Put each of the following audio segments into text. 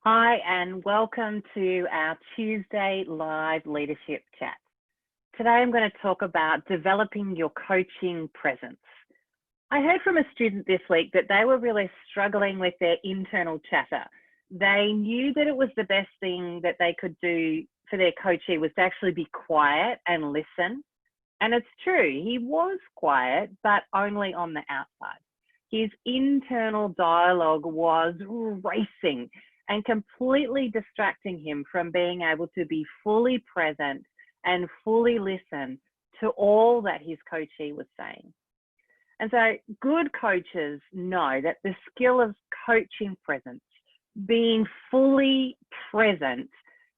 Hi, and welcome to our Tuesday live leadership chat. Today, I'm going to talk about developing your coaching presence. I heard from a student this week that they were really struggling with their internal chatter. They knew that it was the best thing that they could do for their coachee was to actually be quiet and listen. And it's true, he was quiet, but only on the outside. His internal dialogue was racing and completely distracting him from being able to be fully present and fully listen to all that his coachee was saying. And so good coaches know that the skill of coaching presence, being fully present,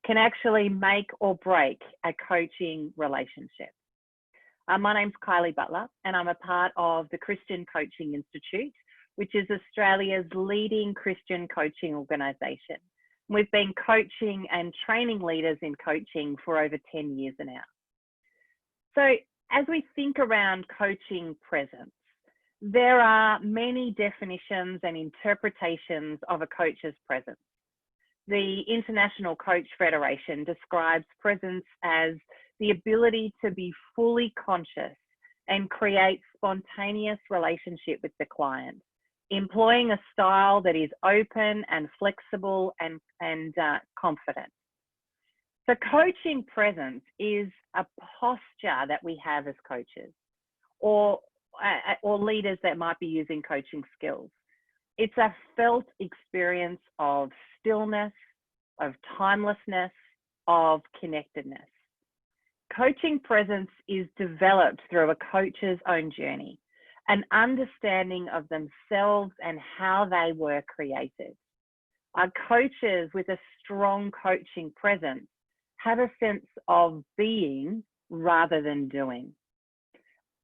can actually make or break a coaching relationship. My name's Kylie Butler, and I'm a part of the Christian Coaching Institute, which is Australia's leading Christian coaching organisation. We've been coaching and training leaders in coaching for over 10 years now. So as we think around coaching presence, there are many definitions and interpretations of a coach's presence. The International Coach Federation describes presence as the ability to be fully conscious and create spontaneous relationship with the client, employing a style that is open and flexible and confident. So coaching presence is a posture that we have as coaches or leaders that might be using coaching skills. It's a felt experience of stillness, of timelessness, of connectedness. Coaching presence is developed through a coach's own journey, an understanding of themselves and how they were created. Our coaches with a strong coaching presence have a sense of being rather than doing.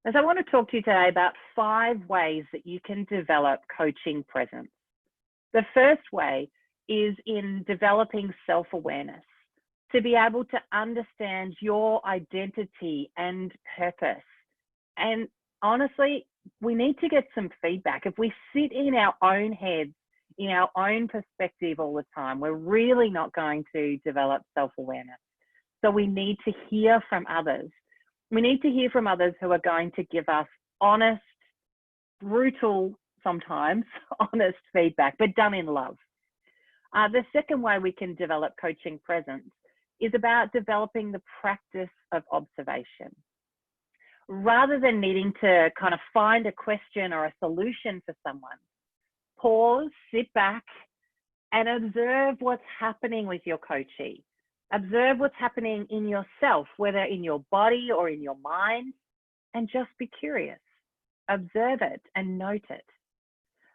As I want to talk to you today about 5 ways that you can develop coaching presence. The first way is in developing self-awareness, to be able to understand your identity and purpose. And honestly, we need to get some feedback. If we sit in our own heads, in our own perspective all the time, we're really not going to develop self-awareness. So we need to hear from others. We need to hear from others who are going to give us honest, brutal, sometimes honest feedback, but done in love. The second way we can develop coaching presence is about developing the practice of observation. Rather than needing to kind of find a question or a solution for someone, pause, sit back, and observe what's happening with your coachee. Observe what's happening in yourself, whether in your body or in your mind, and just be curious. Observe it and note it.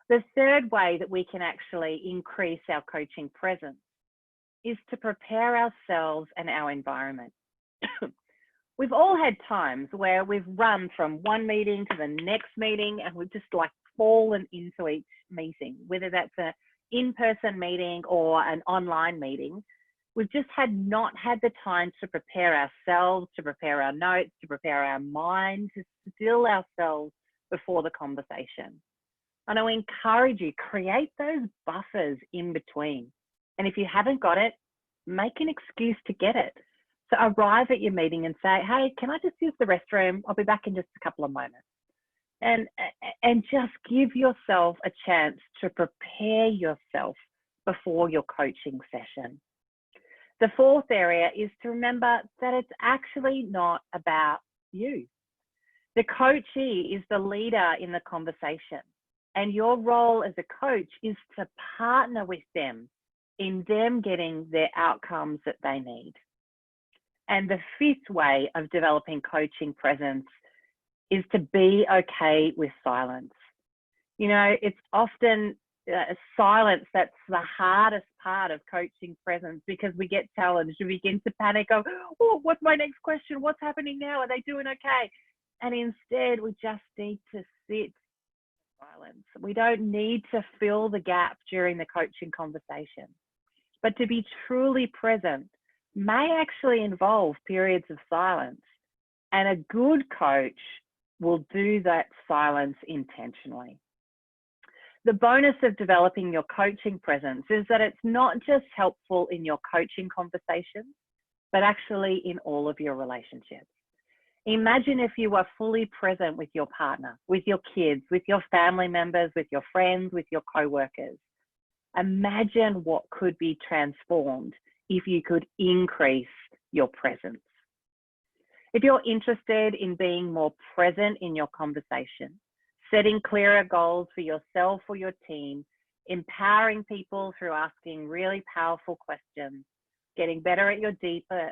The third way that we can actually increase our coaching presence is to prepare ourselves and our environment. We've all had times where we've run from one meeting to the next meeting and we've just like fallen into each meeting, whether that's an in-person meeting or an online meeting. We've just not had the time to prepare ourselves, to prepare our notes, to prepare our mind, to still ourselves before the conversation. And I encourage you, create those buffers in between. And if you haven't got it, make an excuse to get it. So arrive at your meeting and say, hey, can I just use the restroom? I'll be back in just a couple of moments. And just give yourself a chance to prepare yourself before your coaching session. The fourth area is to remember that it's actually not about you. The coachee is the leader in the conversation, and your role as a coach is to partner with them in them getting their outcomes that they need. And the fifth way of developing coaching presence is to be okay with silence. You know, it's often silence that's the hardest part of coaching presence because we get challenged, we begin to panic, oh, what's my next question? What's happening now? Are they doing okay? And instead, we just need to sit in silence. We don't need to fill the gap during the coaching conversation. But to be truly present may actually involve periods of silence. And a good coach will do that silence intentionally. The bonus of developing your coaching presence is that it's not just helpful in your coaching conversations, but actually in all of your relationships. Imagine if you were fully present with your partner, with your kids, with your family members, with your friends, with your co-workers. Imagine what could be transformed if you could increase your presence. If you're interested in being more present in your conversation, setting clearer goals for yourself or your team, empowering people through asking really powerful questions, getting better at your deeper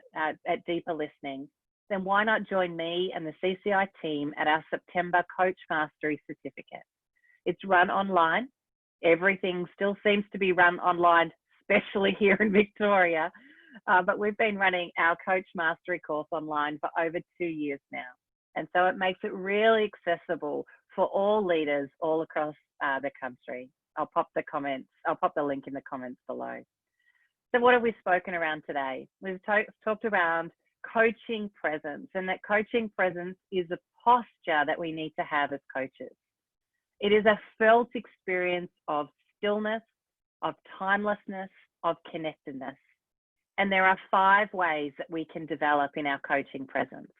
listening, then why not join me and the CCI team at our September Coach Mastery Certificate? It's run online. Everything still seems to be run online, especially here in Victoria. But we've been running our Coach Mastery course online for over 2 years now. And so it makes it really accessible for all leaders all across the country. I'll pop the link in the comments below. So what have we spoken around today? We've talked around coaching presence, and that coaching presence is a posture that we need to have as coaches. It is a felt experience of stillness, of timelessness, of connectedness. And there are 5 ways that we can develop in our coaching presence.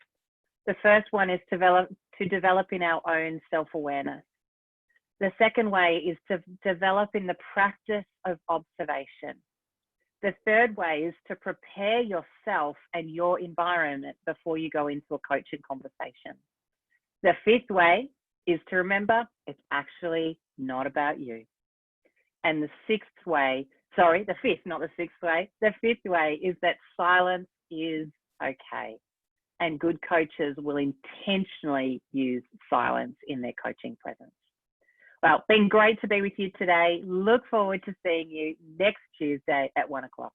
The first one is to develop in our own self-awareness. The second way is to develop in the practice of observation. The third way is to prepare yourself and your environment before you go into a coaching conversation. The fifth way is to remember it's actually not about you. And the fifth way is that silence is okay. And good coaches will intentionally use silence in their coaching presence. Well, it's been great to be with you today. Look forward to seeing you next Tuesday at 1 o'clock.